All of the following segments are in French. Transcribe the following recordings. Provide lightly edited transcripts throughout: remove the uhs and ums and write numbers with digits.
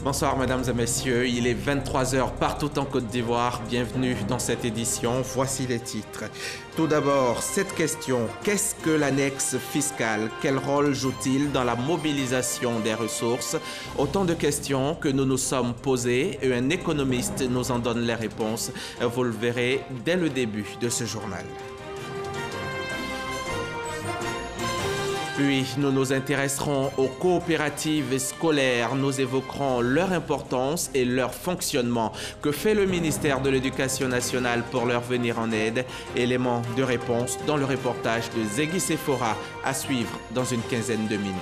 Bonsoir mesdames et messieurs, il est 23 heures partout en Côte d'Ivoire. Bienvenue dans cette édition. Voici les titres. Tout d'abord, cette question. Qu'est-ce que l'annexe fiscale? Quel rôle joue-t-il dans la mobilisation des ressources? Autant de questions que nous nous sommes posées et un économiste nous en donne les réponses. Vous le verrez dès le début de ce journal. Puis, nous nous intéresserons aux coopératives scolaires. Nous évoquerons leur importance et leur fonctionnement. Que fait le ministère de l'Éducation nationale pour leur venir en aide? Éléments de réponse dans le reportage de Zegui Sephora à suivre dans une quinzaine de minutes.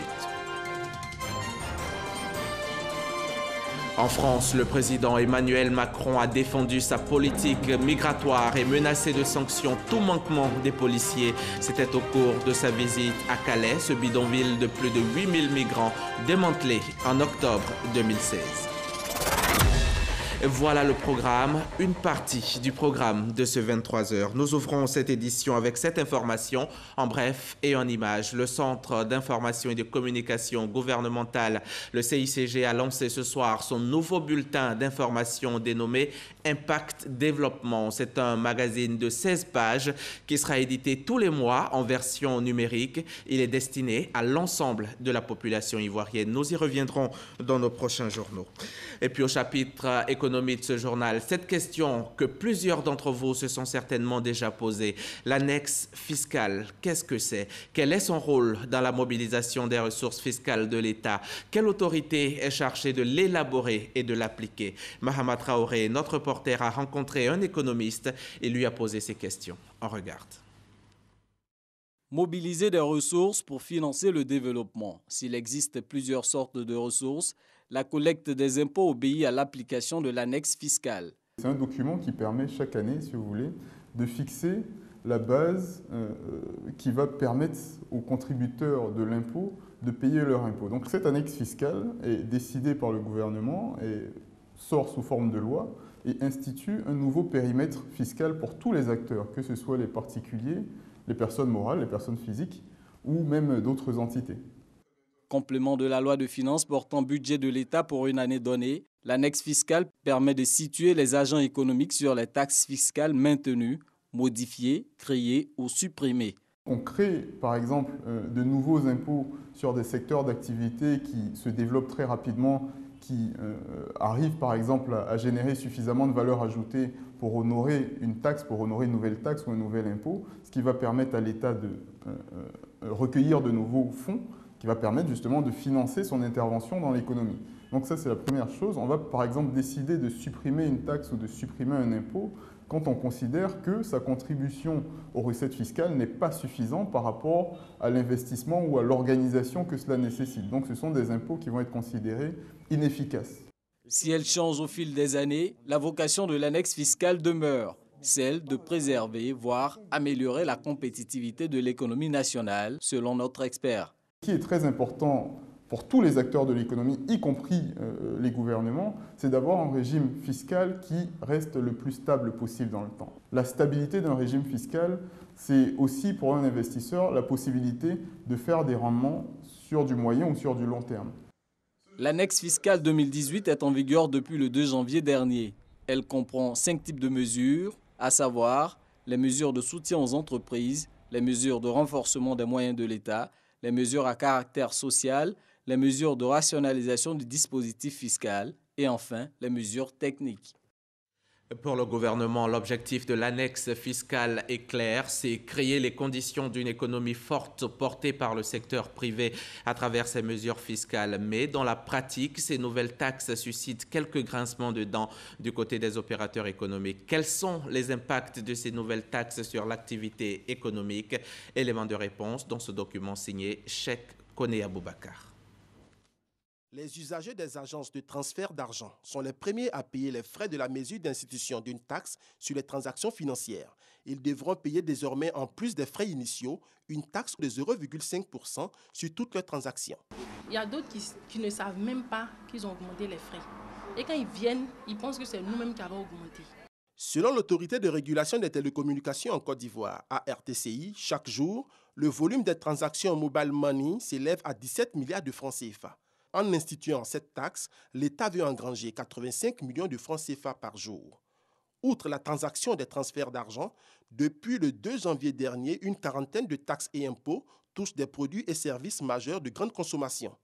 En France, le président Emmanuel Macron a défendu sa politique migratoire et menacé de sanctions tout manquement des policiers. C'était au cours de sa visite à Calais, ce bidonville de plus de 8000 migrants démantelé en octobre 2016. Voilà le programme, une partie du programme de ce 23 heures. Nous ouvrons cette édition avec cette information en bref et en images. Le Centre d'information et de communication gouvernementale, le CICG, a lancé ce soir son nouveau bulletin d'information dénommé Impact Développement. C'est un magazine de 16 pages qui sera édité tous les mois en version numérique. Il est destiné à l'ensemble de la population ivoirienne. Nous y reviendrons dans nos prochains journaux. Et puis au chapitre économie de ce journal, cette question que plusieurs d'entre vous se sont certainement déjà posée. L'annexe fiscale, qu'est-ce que c'est? Quel est son rôle dans la mobilisation des ressources fiscales de l'État? Quelle autorité est chargée de l'élaborer et de l'appliquer? Mahama Traoré, notre reporter, a rencontré un économiste et lui a posé ces questions. On regarde. Mobiliser des ressources pour financer le développement. S'il existe plusieurs sortes de ressources, la collecte des impôts obéit à l'application de l'annexe fiscale. C'est un document qui permet chaque année, si vous voulez, de fixer la base qui va permettre aux contributeurs de l'impôt de payer leur impôt. Donc cette annexe fiscale est décidée par le gouvernement et sort sous forme de loi et institue un nouveau périmètre fiscal pour tous les acteurs, que ce soit les particuliers, les personnes morales, les personnes physiques ou même d'autres entités. Complément de la loi de finances portant budget de l'État pour une année donnée, l'annexe fiscale permet de situer les agents économiques sur les taxes fiscales maintenues, modifiées, créées ou supprimées. On crée par exemple de nouveaux impôts sur des secteurs d'activité qui se développent très rapidement, qui arrivent par exemple à générer suffisamment de valeur ajoutée pour honorer une taxe, pour honorer une nouvelle taxe ou un nouvel impôt, ce qui va permettre à l'État de recueillir de nouveaux fonds, qui va permettre justement de financer son intervention dans l'économie. Donc ça, c'est la première chose. On va par exemple décider de supprimer une taxe ou de supprimer un impôt quand on considère que sa contribution aux recettes fiscales n'est pas suffisante par rapport à l'investissement ou à l'organisation que cela nécessite. Donc ce sont des impôts qui vont être considérés inefficaces. Si elle change au fil des années, la vocation de l'annexe fiscale demeure, celle de préserver, voire améliorer la compétitivité de l'économie nationale, selon notre expert. Ce qui est très important pour tous les acteurs de l'économie, y compris les gouvernements, c'est d'avoir un régime fiscal qui reste le plus stable possible dans le temps. La stabilité d'un régime fiscal, c'est aussi pour un investisseur la possibilité de faire des rendements sur du moyen ou sur du long terme. L'annexe fiscale 2018 est en vigueur depuis le 2 janvier dernier. Elle comprend 5 types de mesures, à savoir les mesures de soutien aux entreprises, les mesures de renforcement des moyens de l'État, les mesures à caractère social, les mesures de rationalisation du dispositif fiscal et enfin les mesures techniques. Pour le gouvernement, l'objectif de l'annexe fiscale est clair, c'est créer les conditions d'une économie forte portée par le secteur privé à travers ces mesures fiscales. Mais dans la pratique, ces nouvelles taxes suscitent quelques grincements de dents du côté des opérateurs économiques. Quels sont les impacts de ces nouvelles taxes sur l'activité économique? Élément de réponse dans ce document signé Cheikh Koné Aboubakar. Les usagers des agences de transfert d'argent sont les premiers à payer les frais de la mesure d'institution d'une taxe sur les transactions financières. Ils devront payer désormais, en plus des frais initiaux, une taxe de 0,5% sur toutes leurs transactions. Il y a d'autres qui ne savent même pas qu'ils ont augmenté les frais. Et quand ils viennent, ils pensent que c'est nous-mêmes qui avons augmenté. Selon l'autorité de régulation des télécommunications en Côte d'Ivoire, ARTCI, chaque jour, le volume des transactions en mobile money s'élève à 17 milliards de francs CFA. En instituant cette taxe, l'État veut engranger 85 millions de francs CFA par jour. Outre la transaction des transferts d'argent, depuis le 2 janvier dernier, une quarantaine de taxes et impôts touchent des produits et services majeurs de grande consommation.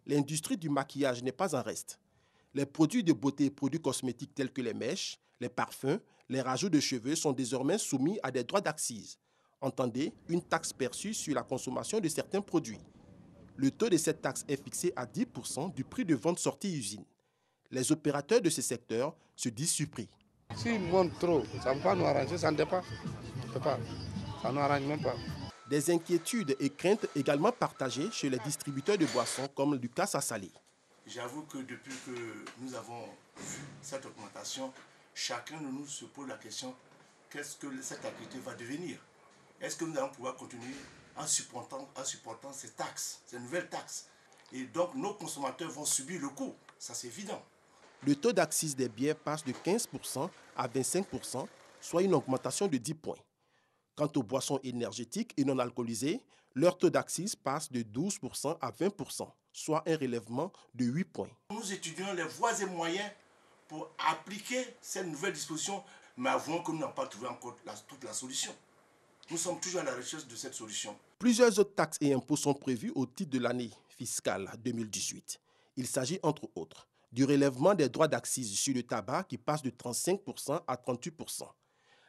L'industrie du maquillage n'est pas en reste. Les produits de beauté et produits cosmétiques tels que les mèches, les parfums, les rajouts de cheveux sont désormais soumis à des droits d'accise. Entendez, une taxe perçue sur la consommation de certains produits. Le taux de cette taxe est fixé à 10% du prix de vente sortie usine. Les opérateurs de ce secteur se disent surpris. S'ils montent trop, ça ne va pas nous arranger, ça ne dépasse. Ça ne nous arrange même pas. Des inquiétudes et craintes également partagées chez les distributeurs de boissons comme Lucas Assalé. J'avoue que depuis que nous avons vu cette augmentation, chacun de nous se pose la question, qu'est-ce que cette activité va devenir? Est-ce que nous allons pouvoir continuer en supportant ces taxes, ces nouvelles taxes? Et donc nos consommateurs vont subir le coût, ça c'est évident. Le taux d'accise des bières passe de 15% à 25%, soit une augmentation de 10 points. Quant aux boissons énergétiques et non alcoolisées, leur taux d'accise passe de 12% à 20%, soit un relèvement de 8 points. Nous étudions les voies et moyens pour appliquer cette nouvelle disposition, mais avouons que nous n'avons pas trouvé encore toute la solution. Nous sommes toujours à la recherche de cette solution. Plusieurs autres taxes et impôts sont prévus au titre de l'année fiscale 2018. Il s'agit entre autres du relèvement des droits d'accise sur le tabac qui passe de 35% à 38%.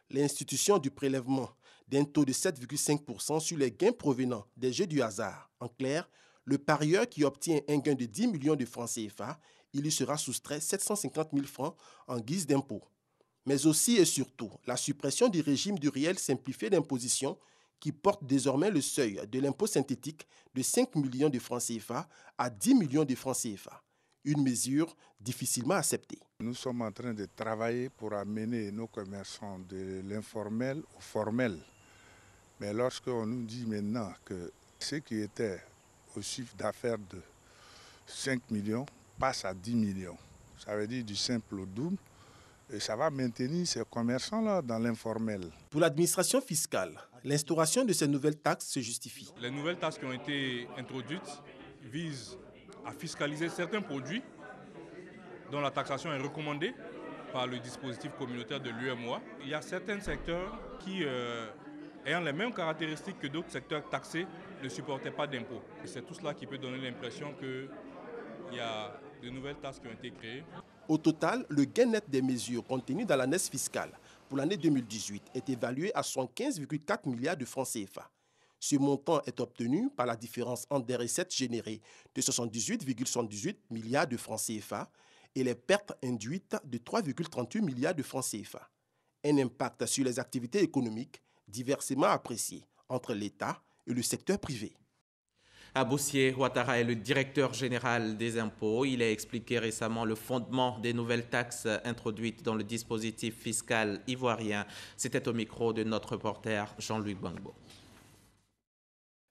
L'institution du prélèvement d'un taux de 7,5% sur les gains provenant des jeux du hasard. En clair, le parieur qui obtient un gain de 10 millions de francs CFA, il lui sera soustrait 750 000 francs en guise d'impôt. Mais aussi et surtout, la suppression du régime du réel simplifié d'imposition qui porte désormais le seuil de l'impôt synthétique de 5 millions de francs CFA à 10 millions de francs CFA. Une mesure difficilement acceptée. Nous sommes en train de travailler pour amener nos commerçants de l'informel au formel. Mais lorsqu'on nous dit maintenant que ce qui était au chiffre d'affaires de 5 millions passe à 10 millions, ça veut dire du simple au double, et ça va maintenir ces commerçants-là dans l'informel. Pour l'administration fiscale, l'instauration de ces nouvelles taxes se justifie. Les nouvelles taxes qui ont été introduites visent à fiscaliser certains produits dont la taxation est recommandée par le dispositif communautaire de l'UEMOA. Il y a certains secteurs qui, ayant les mêmes caractéristiques que d'autres secteurs taxés, ne supportaient pas d'impôts. C'est tout cela qui peut donner l'impression qu'il y a de nouvelles taxes qui ont été créées. Au total, le gain net des mesures contenues dans l'année fiscale pour l'année 2018 est évalué à 75,4 milliards de francs CFA. Ce montant est obtenu par la différence entre des recettes générées de 78,78 milliards de francs CFA et les pertes induites de 3,38 milliards de francs CFA. Un impact sur les activités économiques diversement apprécié entre l'État et le secteur privé. Aboussier Ouattara est le directeur général des impôts. Il a expliqué récemment le fondement des nouvelles taxes introduites dans le dispositif fiscal ivoirien. C'était au micro de notre reporter Jean-Louis Gbangbo.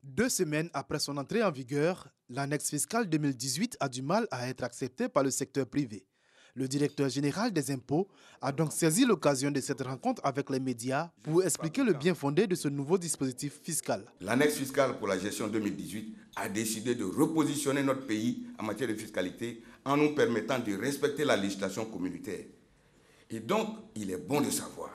2 semaines après son entrée en vigueur, l'annexe fiscale 2018 a du mal à être acceptée par le secteur privé. Le directeur général des impôts a donc saisi l'occasion de cette rencontre avec les médias pour expliquer le bien fondé de ce nouveau dispositif fiscal. L'annexe fiscale pour la gestion 2018 a décidé de repositionner notre pays en matière de fiscalité en nous permettant de respecter la législation communautaire. Et donc, il est bon de savoir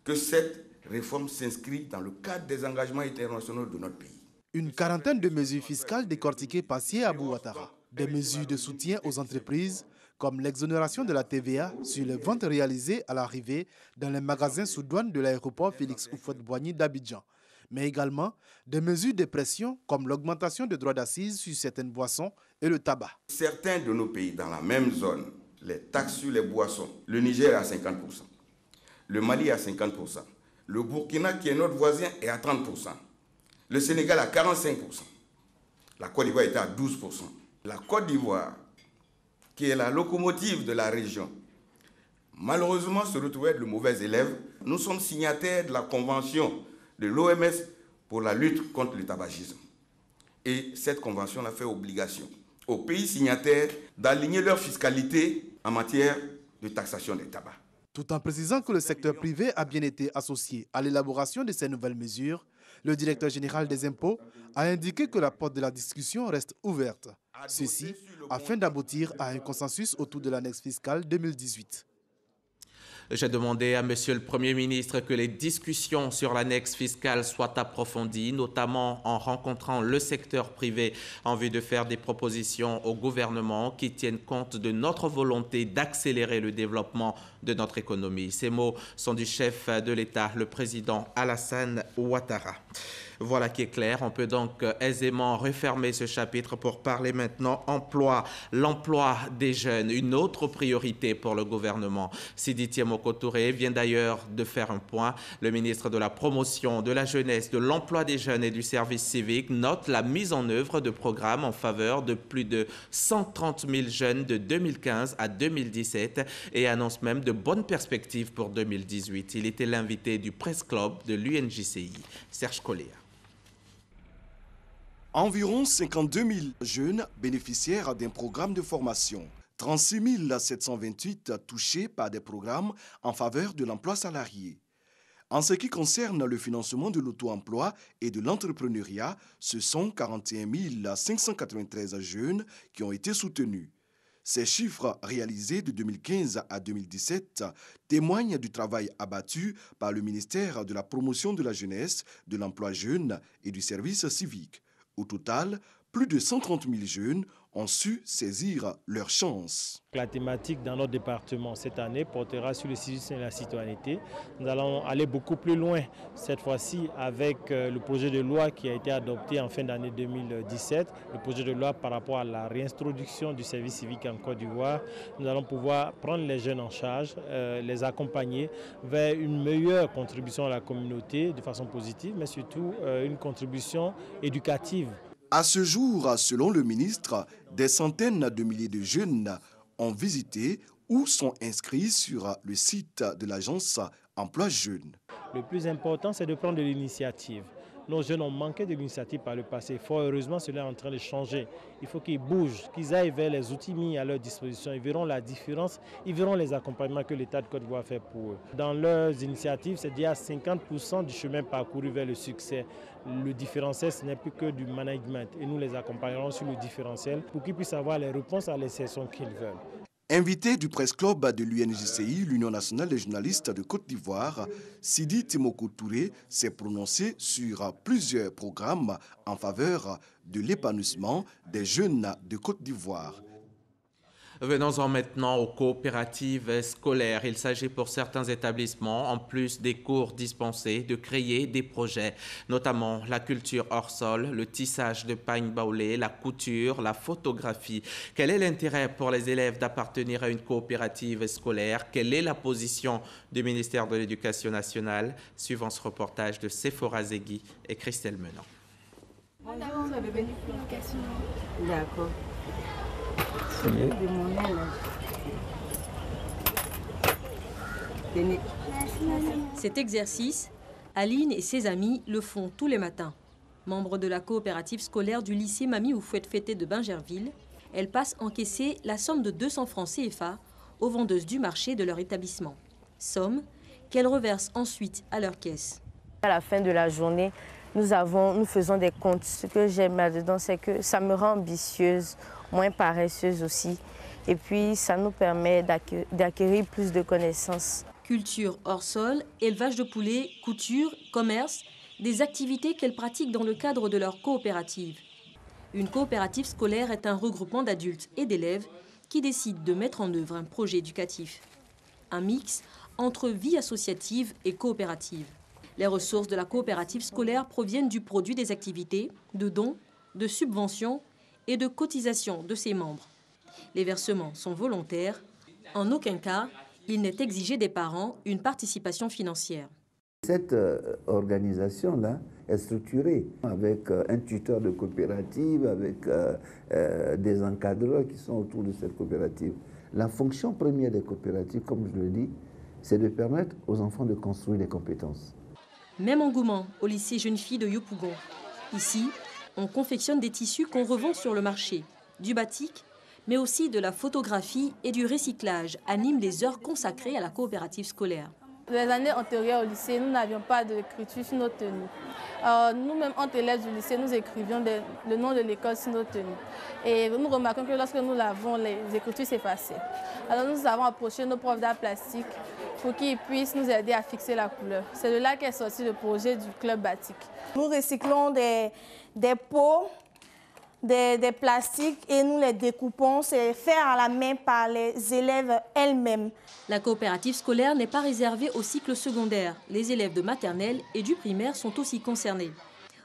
que cette réforme s'inscrit dans le cadre des engagements internationaux de notre pays. Une quarantaine de mesures fiscales décortiquées par Sié Abou Ouattara. Des mesures de soutien aux entreprises, comme l'exonération de la TVA sur les ventes réalisées à l'arrivée dans les magasins sous douane de l'aéroport Félix Houphouët-Boigny d'Abidjan, mais également des mesures de pression comme l'augmentation des droits d'accise sur certaines boissons et le tabac. Certains de nos pays dans la même zone, les taxes sur les boissons, le Niger est à 50%, le Mali est à 50%, le Burkina qui est notre voisin est à 30%, le Sénégal à 45%, la Côte d'Ivoire était à 12%. La Côte d'Ivoire, qui est la locomotive de la région, malheureusement se retrouvait le mauvais élève. Nous sommes signataires de la convention de l'OMS pour la lutte contre le tabagisme. Et cette convention a fait obligation aux pays signataires d'aligner leur fiscalité en matière de taxation des tabacs. Tout en précisant que le secteur privé a bien été associé à l'élaboration de ces nouvelles mesures, le directeur général des impôts a indiqué que la porte de la discussion reste ouverte. Ceci afin d'aboutir à un consensus autour de l'annexe fiscale 2018. J'ai demandé à Monsieur le Premier ministre que les discussions sur l'annexe fiscale soient approfondies, notamment en rencontrant le secteur privé en vue de faire des propositions au gouvernement qui tiennent compte de notre volonté d'accélérer le développement de notre économie. Ces mots sont du chef de l'État, le président Alassane Ouattara. Voilà qui est clair. On peut donc aisément refermer ce chapitre pour parler maintenant emploi. L'emploi des jeunes, une autre priorité pour le gouvernement. Sidi Tiemoko Touré vient d'ailleurs de faire un point. Le ministre de la Promotion, de la Jeunesse, de l'Emploi des jeunes et du service civique note la mise en œuvre de programmes en faveur de plus de 130 000 jeunes de 2015 à 2017 et annonce même de bonnes perspectives pour 2018. Il était l'invité du Press Club de l'UNJCI, Serge Collier. Environ 52 000 jeunes bénéficiaires d'un programme de formation. 36 728 touchés par des programmes en faveur de l'emploi salarié. En ce qui concerne le financement de l'auto-emploi et de l'entrepreneuriat, ce sont 41 593 jeunes qui ont été soutenus. Ces chiffres réalisés de 2015 à 2017 témoignent du travail abattu par le ministère de la Promotion de la Jeunesse, de l'Emploi jeune et du service civique. Au total, plus de 130 000 jeunes ont su saisir leur chance. La thématique dans notre département cette année portera sur le civisme et la citoyenneté. Nous allons aller beaucoup plus loin cette fois-ci avec le projet de loi qui a été adopté en fin d'année 2017, le projet de loi par rapport à la réintroduction du service civique en Côte d'Ivoire. Nous allons pouvoir prendre les jeunes en charge, les accompagner vers une meilleure contribution à la communauté de façon positive, mais surtout une contribution éducative. À ce jour, selon le ministre, des centaines de milliers de jeunes ont visité ou sont inscrits sur le site de l'agence Emploi Jeunes. Le plus important, c'est de prendre de l'initiative. Nos jeunes ont manqué de l'initiative par le passé. Fort heureusement, cela est en train de changer. Il faut qu'ils bougent, qu'ils aillent vers les outils mis à leur disposition. Ils verront la différence, ils verront les accompagnements que l'État de Côte d'Ivoire fait pour eux. Dans leurs initiatives, c'est déjà 50% du chemin parcouru vers le succès. Le différentiel, ce n'est plus que du management. Et nous les accompagnerons sur le différentiel pour qu'ils puissent avoir les réponses à l'insertion qu'ils veulent. Invité du Press Club de l'UNJCI, l'Union nationale des journalistes de Côte d'Ivoire, Sidi Tiemoko Touré s'est prononcé sur plusieurs programmes en faveur de l'épanouissement des jeunes de Côte d'Ivoire. Venons-en maintenant aux coopératives scolaires. Il s'agit pour certains établissements, en plus des cours dispensés, de créer des projets, notamment la culture hors sol, le tissage de pagnes baoulées, la couture, la photographie. Quel est l'intérêt pour les élèves d'appartenir à une coopérative scolaire? Quelle est la position du ministère de l'Éducation nationale? Suivant ce reportage de Sephora Zegui et Christelle Menant. D'accord. Cet exercice, Aline et ses amis le font tous les matins. Membre de la coopérative scolaire du lycée Mami Oufouette-Fété de Bingerville, elle passe encaisser la somme de 200 francs CFA aux vendeuses du marché de leur établissement. Somme qu'elles reversent ensuite à leur caisse. À la fin de la journée, nous faisons des comptes. Ce que j'aime là-dedans, c'est que ça me rend ambitieuse, moins paresseuse aussi. Et puis, ça nous permet d'acquérir plus de connaissances. Culture hors sol, élevage de poulets, couture, commerce, des activités qu'elles pratiquent dans le cadre de leur coopérative. Une coopérative scolaire est un regroupement d'adultes et d'élèves qui décident de mettre en œuvre un projet éducatif. Un mix entre vie associative et coopérative. Les ressources de la coopérative scolaire proviennent du produit des activités, de dons, de subventions et de cotisations de ses membres. Les versements sont volontaires. En aucun cas, il n'est exigé des parents une participation financière. Cette organisation-là est structurée avec un tuteur de coopérative, avec des encadreurs qui sont autour de cette coopérative. La fonction première des coopératives, comme je le dis, c'est de permettre aux enfants de construire des compétences. Même engouement au lycée Jeune Fille de Yopougon. Ici, on confectionne des tissus qu'on revend sur le marché. Du batik, mais aussi de la photographie et du recyclage animent les heures consacrées à la coopérative scolaire. Les années antérieures au lycée, nous n'avions pas d'écriture sur nos tenues. Nous-mêmes, entre élèves du lycée, nous écrivions le nom de l'école sur nos tenues. Et nous remarquons que lorsque nous l'avons, les écritures s'effaçaient. Alors nous avons approché nos profs d'art plastique pour qu'ils puissent nous aider à fixer la couleur. C'est de là qu'est sorti le projet du club batik. Nous recyclons des pots, des plastiques et nous les découpons. C'est fait à la main par les élèves elles-mêmes. La coopérative scolaire n'est pas réservée au cycle secondaire. Les élèves de maternelle et du primaire sont aussi concernés.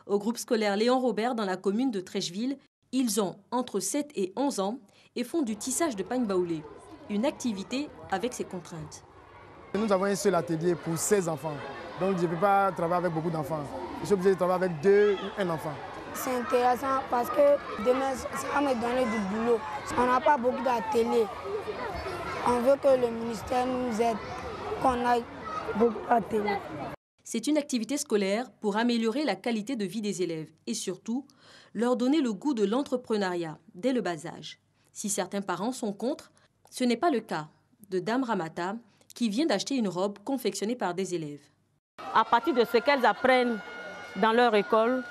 Au groupe scolaire Léon Robert dans la commune de Trècheville, ils ont entre 7 et 11 ans et font du tissage de pagne baoulé, une activité avec ses contraintes. Nous avons un seul atelier pour 16 enfants, donc je ne peux pas travailler avec beaucoup d'enfants. Je suis obligé de travailler avec 2 ou 1 enfant. C'est intéressant parce que demain, ça va me donner du boulot. On n'a pas beaucoup d'ateliers. On veut que le ministère nous aide, qu'on ait beaucoup d'ateliers. C'est une activité scolaire pour améliorer la qualité de vie des élèves et surtout leur donner le goût de l'entrepreneuriat dès le bas âge. Si certains parents sont contre, ce n'est pas le cas de Dame Ramata qui vient d'acheter une robe confectionnée par des élèves. À partir de ce qu'elles apprennent dans leur école,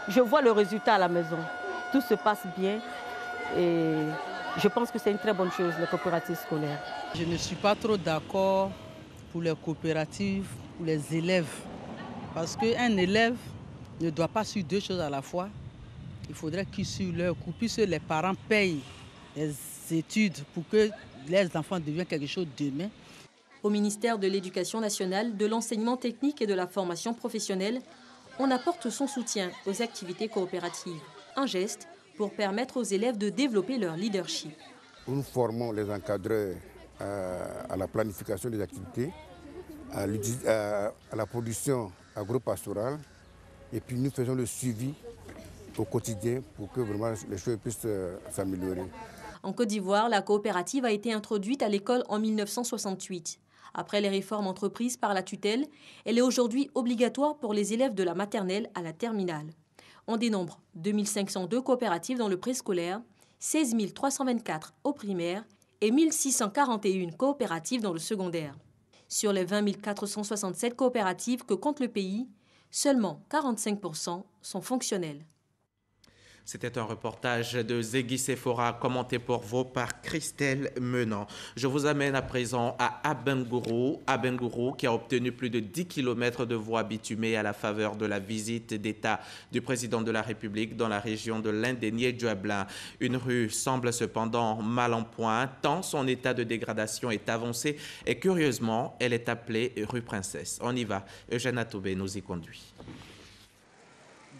je vois le résultat à la maison. Tout se passe bien et je pense que c'est une très bonne chose, les coopératives scolaires. Je ne suis pas trop d'accord pour les coopératives, pour les élèves. Parce qu'un élève ne doit pas suivre 2 choses à la fois. Il faudrait qu'ils suivent leur cours, puisque les parents payent les études pour que les enfants deviennent quelque chose demain. Au ministère de l'Éducation nationale, de l'enseignement technique et de la formation professionnelle, on apporte son soutien aux activités coopératives. Un geste pour permettre aux élèves de développer leur leadership. Nous formons les encadreurs à la planification des activités, à la production agro-pastorale, et puis nous faisons le suivi au quotidien pour que vraiment les choses puissent s'améliorer. En Côte d'Ivoire, la coopérative a été introduite à l'école en 1968. Après les réformes entreprises par la tutelle, elle est aujourd'hui obligatoire pour les élèves de la maternelle à la terminale. On dénombre 2502 coopératives dans le préscolaire, 16 324 au primaire et 1641 coopératives dans le secondaire. Sur les 20 467 coopératives que compte le pays, seulement 45% sont fonctionnelles. C'était un reportage de Zegui Sephora commenté pour vous par Christelle Menant. Je vous amène à présent à Abengourou qui a obtenu plus de 10 km de voies bitumées à la faveur de la visite d'État du président de la République dans la région de l'Indénié-Duablin. Une rue semble cependant mal en point tant son état de dégradation est avancé et curieusement, elle est appelée rue Princesse. On y va, Eugène Atoubé nous y conduit.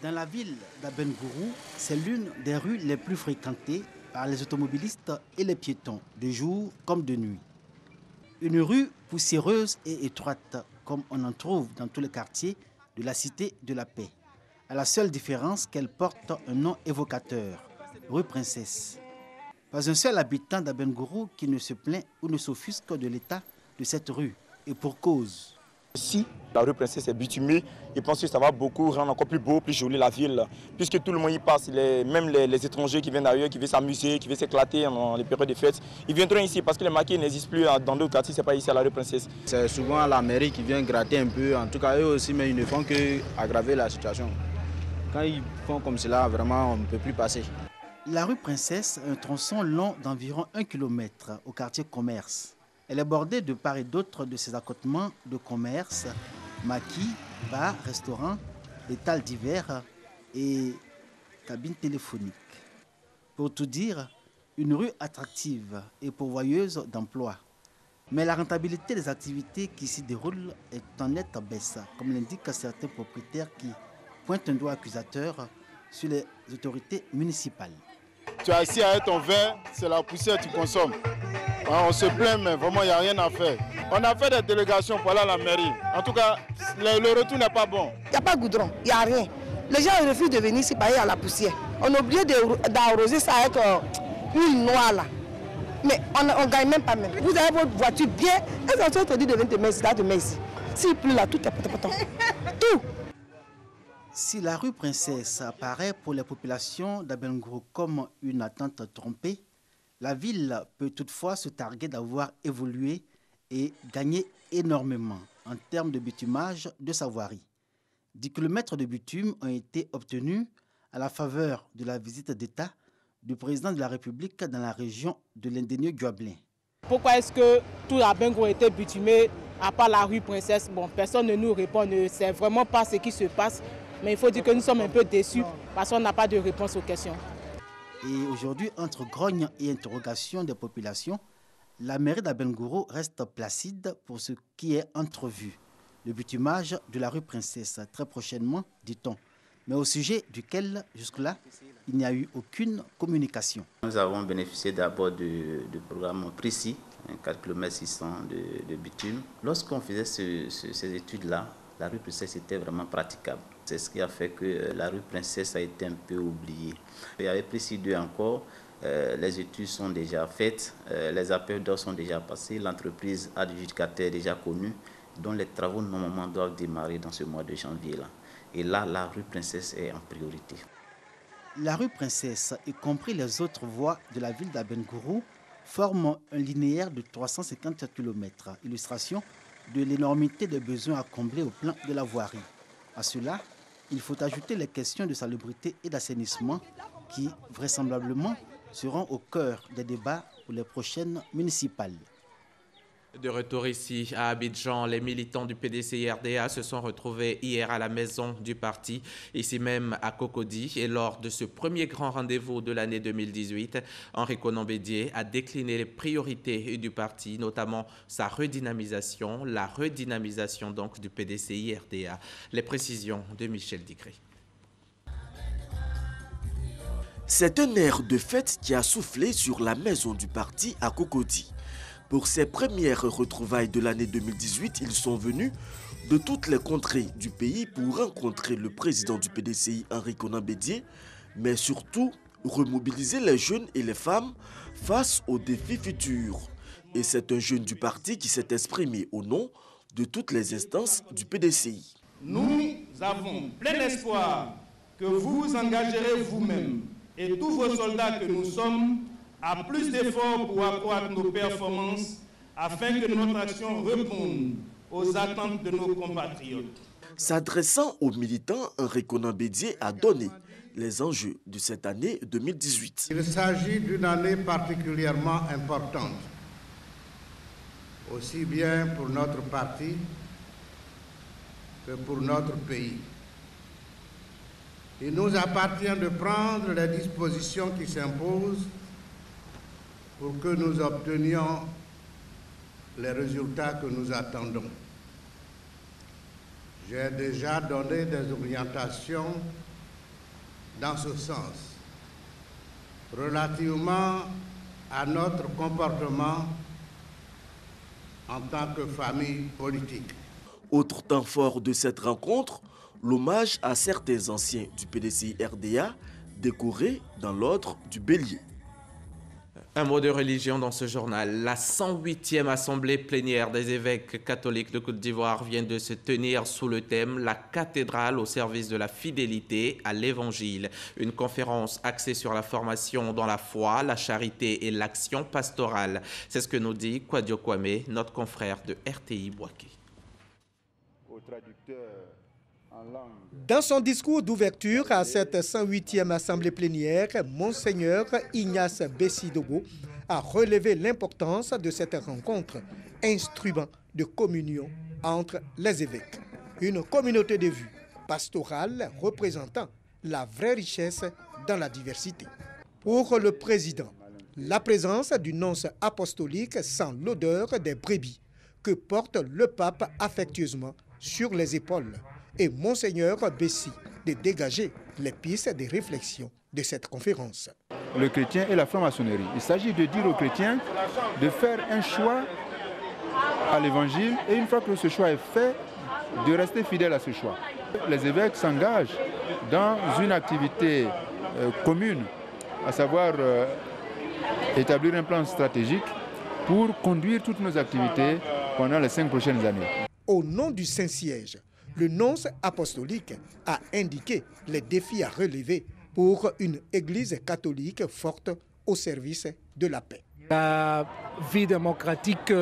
Dans la ville d'Abengourou, c'est l'une des rues les plus fréquentées par les automobilistes et les piétons, de jour comme de nuit. Une rue poussiéreuse et étroite, comme on en trouve dans tous les quartiers de la Cité de la Paix. À la seule différence qu'elle porte un nom évocateur, rue Princesse. Pas un seul habitant d'Abengourou qui ne se plaint ou ne s'offusque de l'état de cette rue, et pour cause. Si la rue Princesse est bitumée, je pense que ça va beaucoup rendre encore plus beau, plus jolie la ville. Puisque tout le monde y passe, même les étrangers qui viennent d'ailleurs, qui veulent s'amuser, qui veulent s'éclater dans les périodes de fêtes, ils viendront ici parce que les maquis n'existent plus dans d'autres quartiers, ce n'est pas ici à la rue Princesse. C'est souvent la mairie qui vient gratter un peu, en tout cas eux aussi, mais ils ne font qu'aggraver la situation. Quand ils font comme cela, vraiment on ne peut plus passer. La rue Princesse a un tronçon long d'environ 1 km au quartier Commerce. Elle est bordée de part et d'autre de ses accotements de commerce, maquis, bars, restaurants, étals divers et cabines téléphoniques. Pour tout dire, une rue attractive et pourvoyeuse d'emplois. Mais la rentabilité des activités qui s'y déroulent est en nette baisse, comme l'indiquent certains propriétaires qui pointent un doigt accusateur sur les autorités municipales. Tu es assis avec ton verre, c'est la poussière que tu consommes. On se plaint, mais vraiment, il n'y a rien à faire. On a fait des délégations pour aller à la mairie. En tout cas, le retour n'est pas bon. Il n'y a pas de goudron, il n'y a rien. Les gens refusent de venir ici payer à la poussière. On a oublié d'arroser ça avec une noix là. Mais on ne gagne même pas même. Vous avez votre voiture bien, et ça te dit de venir te mettre ici. S'il pleut là, tout est poton. Tout. Si la rue Princesse apparaît pour les populations d'Abengourou comme une attente trompée, la ville peut toutefois se targuer d'avoir évolué et gagné énormément. en termes de bitumage de sa voirie. 10 km de bitume ont été obtenus à la faveur de la visite d'État du président de la République dans la région de l'Indénieux-Guablin. Pourquoi est-ce que tout la Bengo a été bitumé à part la rue Princesse? Bon, personne ne nous répond, ne sait vraiment pas ce qui se passe. Mais il faut dire que nous sommes un peu déçus parce qu'on n'a pas de réponse aux questions. Et aujourd'hui, entre grogne et interrogation des populations, la mairie d'Abengourou reste placide pour ce qui est entrevu. Le bitumage de la rue Princesse, très prochainement, dit-on, mais au sujet duquel, jusque-là, il n'y a eu aucune communication. Nous avons bénéficié d'abord du programme précis, 4 km 600 de bitume. Lorsqu'on faisait ces études-là, la rue Princesse était vraiment praticable. C'est ce qui a fait que la rue Princesse a été un peu oubliée. Il y avait précis 2 encore. Les études sont déjà faites, les appels d'offres sont déjà passés, l'entreprise adjudicataire déjà connue, dont les travaux normalement doivent démarrer dans ce mois de janvier-là. Et là, la rue Princesse est en priorité. La rue Princesse, y compris les autres voies de la ville d'Abengourou, forment un linéaire de 350 km, illustration de l'énormité des besoins à combler au plan de la voirie. À cela, il faut ajouter les questions de salubrité et d'assainissement qui, vraisemblablement, seront au cœur des débats pour les prochaines municipales. De retour ici à Abidjan, les militants du PDCI-RDA se sont retrouvés hier à la maison du parti, ici même à Cocody. Et lors de ce premier grand rendez-vous de l'année 2018, Henri Konan Bédié a décliné les priorités du parti, notamment sa redynamisation, la redynamisation donc du PDCI-RDA. Les précisions de Michel Digré. C'est un air de fête qui a soufflé sur la maison du parti à Cocody. Pour ces premières retrouvailles de l'année 2018, ils sont venus de toutes les contrées du pays pour rencontrer le président du PDCI, Henri Konan Bédié, mais surtout remobiliser les jeunes et les femmes face aux défis futurs. Et c'est un jeune du parti qui s'est exprimé au nom de toutes les instances du PDCI. Nous avons plein espoir que vous vous engagerez vous-même et tous vos soldats que nous sommes à plus d'efforts pour accroître nos performances afin que notre action réponde aux attentes de nos compatriotes. S'adressant aux militants, Henri Konan Bédié a donné les enjeux de cette année 2018. Il s'agit d'une année particulièrement importante, aussi bien pour notre parti que pour notre pays. Il nous appartient de prendre les dispositions qui s'imposent pour que nous obtenions les résultats que nous attendons. J'ai déjà donné des orientations dans ce sens, relativement à notre comportement en tant que famille politique. Autre temps fort de cette rencontre, l'hommage à certains anciens du PDCI-RDA décorés dans l'ordre du Bélier. Un mot de religion dans ce journal. La 108e assemblée plénière des évêques catholiques de Côte d'Ivoire vient de se tenir sous le thème « La cathédrale au service de la fidélité à l'Évangile ». Une conférence axée sur la formation dans la foi, la charité et l'action pastorale. C'est ce que nous dit Kwadio Kwame, notre confrère de RTI Boaké. Dans son discours d'ouverture à cette 108e assemblée plénière, Monseigneur Ignace Bessidogo a relevé l'importance de cette rencontre, instrument de communion entre les évêques. Une communauté de vues pastorale représentant la vraie richesse dans la diversité. Pour le président, la présence du nonce apostolique sent l'odeur des brebis que porte le pape affectueusement sur les épaules. Et Monseigneur Bessi de dégager les pistes de réflexion de cette conférence. Le chrétien et la franc-maçonnerie. Il s'agit de dire aux chrétiens de faire un choix à l'évangile et une fois que ce choix est fait, de rester fidèle à ce choix. Les évêques s'engagent dans une activité commune, à savoir établir un plan stratégique pour conduire toutes nos activités pendant les 5 prochaines années. Au nom du Saint-Siège, le nonce apostolique a indiqué les défis à relever pour une église catholique forte au service de la paix. La vie démocratique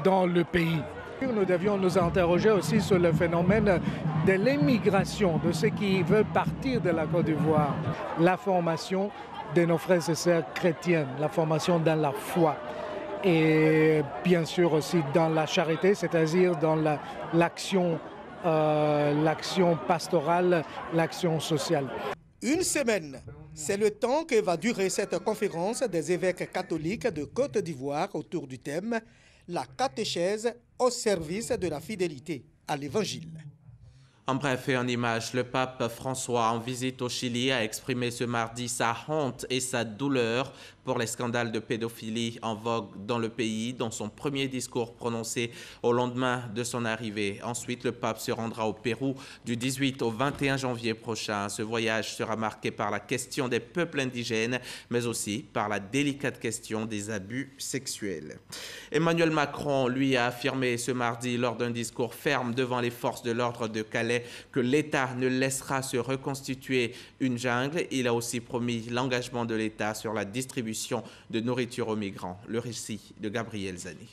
dans le pays, Nous devions nous interroger aussi sur le phénomène de l'émigration, de ceux qui veulent partir de la Côte d'Ivoire. La formation de nos frères et sœurs chrétiens, la formation dans la foi. Et bien sûr aussi dans la charité, c'est-à-dire dans l'action pastorale, l'action sociale. Une semaine, c'est le temps que va durer cette conférence des évêques catholiques de Côte d'Ivoire autour du thème « La catéchèse au service de la fidélité à l'Évangile ». En bref et en images, le pape François, en visite au Chili, a exprimé ce mardi sa honte et sa douleur pour les scandales de pédophilie en vogue dans le pays, dans son premier discours prononcé au lendemain de son arrivée. Ensuite, le pape se rendra au Pérou du 18 au 21 janvier prochain. Ce voyage sera marqué par la question des peuples indigènes, mais aussi par la délicate question des abus sexuels. Emmanuel Macron, lui, a affirmé ce mardi lors d'un discours ferme devant les forces de l'ordre de Calais que l'État ne laissera se reconstituer une jungle. Il a aussi promis l'engagement de l'État sur la distribution de nourriture aux migrants. Le récit de Gabriel Zani.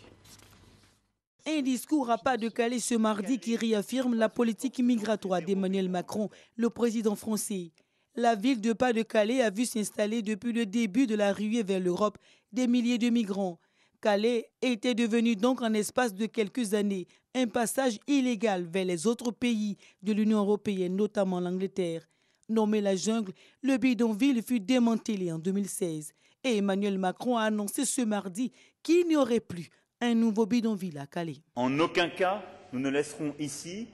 Un discours à pas de Calais ce mardi qui réaffirme la politique migratoire d'Emmanuel Macron, le président français. La ville de Pas-de-Calais a vu s'installer depuis le début de la ruée vers l'Europe des milliers de migrants. Calais était devenu donc en espace de quelques années un passage illégal vers les autres pays de l'Union européenne, notamment l'Angleterre. Nommé la jungle, le bidonville fut démantelé en 2016. Et Emmanuel Macron a annoncé ce mardi qu'il n'y aurait plus un nouveau bidonville à Calais. En aucun cas, nous ne laisserons ici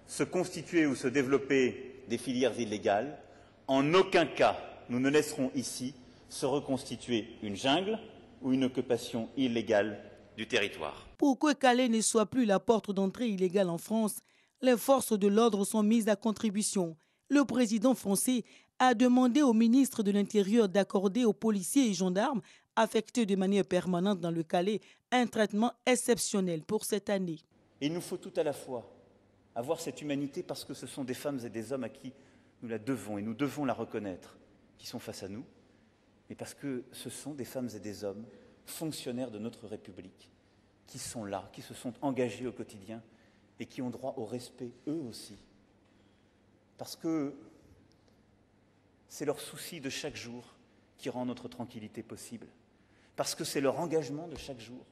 se constituer ou se développer des filières illégales. En aucun cas, nous ne laisserons ici se reconstituer une jungle ou une occupation illégale du territoire. Pour que Calais ne soit plus la porte d'entrée illégale en France, les forces de l'ordre sont mises à contribution. Le président français a demandé au ministre de l'Intérieur d'accorder aux policiers et gendarmes affectés de manière permanente dans le Calais un traitement exceptionnel pour cette année. Et il nous faut tout à la fois avoir cette humanité parce que ce sont des femmes et des hommes à qui nous la devons et nous devons la reconnaître, qui sont face à nous, mais parce que ce sont des femmes et des hommes fonctionnaires de notre République qui sont là, qui se sont engagés au quotidien et qui ont droit au respect eux aussi. Parce que c'est leur souci de chaque jour qui rend notre tranquillité possible. Parce que c'est leur engagement de chaque jour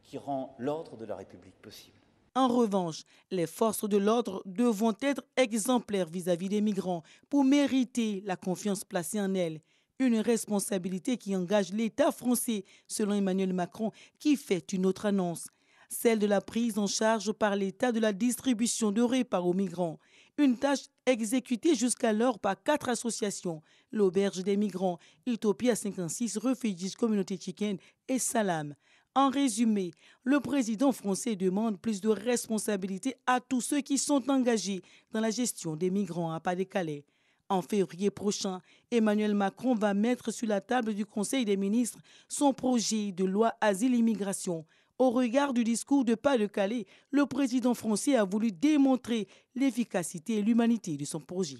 qui rend l'ordre de la République possible. En revanche, les forces de l'ordre devront être exemplaires vis-à-vis des migrants pour mériter la confiance placée en elles. Une responsabilité qui engage l'État français, selon Emmanuel Macron, qui fait une autre annonce. Celle de la prise en charge par l'État de la distribution de repas aux migrants. Une tâche exécutée jusqu'alors par 4 associations, l'Auberge des migrants, Utopia 56, Refugees Communauté Chicken et Salam. En résumé, le président français demande plus de responsabilité à tous ceux qui sont engagés dans la gestion des migrants à Pas-de-Calais. En février prochain, Emmanuel Macron va mettre sur la table du Conseil des ministres son projet de loi Asile-Immigration. Au regard du discours de Pas-de-Calais, le président français a voulu démontrer l'efficacité et l'humanité de son projet.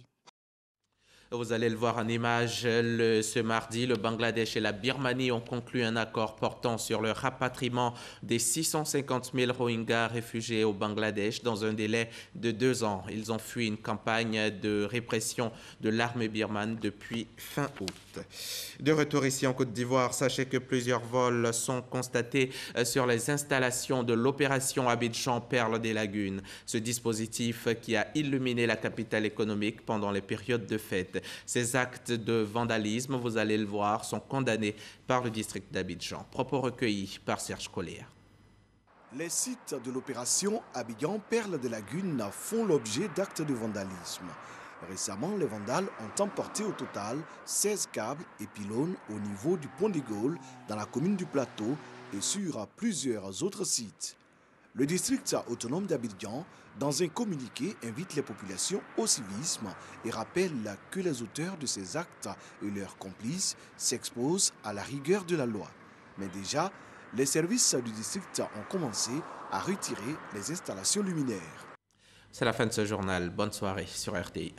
Vous allez le voir en image, ce mardi, le Bangladesh et la Birmanie ont conclu un accord portant sur le rapatriement des 650 000 Rohingyas réfugiés au Bangladesh dans un délai de 2 ans. Ils ont fui une campagne de répression de l'armée birmane depuis fin août. De retour ici en Côte d'Ivoire, sachez que plusieurs vols sont constatés sur les installations de l'opération Abidjan Perle des Lagunes. Ce dispositif qui a illuminé la capitale économique pendant les périodes de fête. Ces actes de vandalisme, vous allez le voir, sont condamnés par le district d'Abidjan. Propos recueillis par Serge Collier. Les sites de l'opération Abidjan Perle des Lagunes font l'objet d'actes de vandalisme. Récemment, les vandales ont emporté au total 16 câbles et pylônes au niveau du pont des Gaules dans la commune du Plateau et sur plusieurs autres sites. Le district autonome d'Abidjan, dans un communiqué, invite les populations au civisme et rappelle que les auteurs de ces actes et leurs complices s'exposent à la rigueur de la loi. Mais déjà, les services du district ont commencé à retirer les installations luminaires. C'est la fin de ce journal. Bonne soirée sur RTI.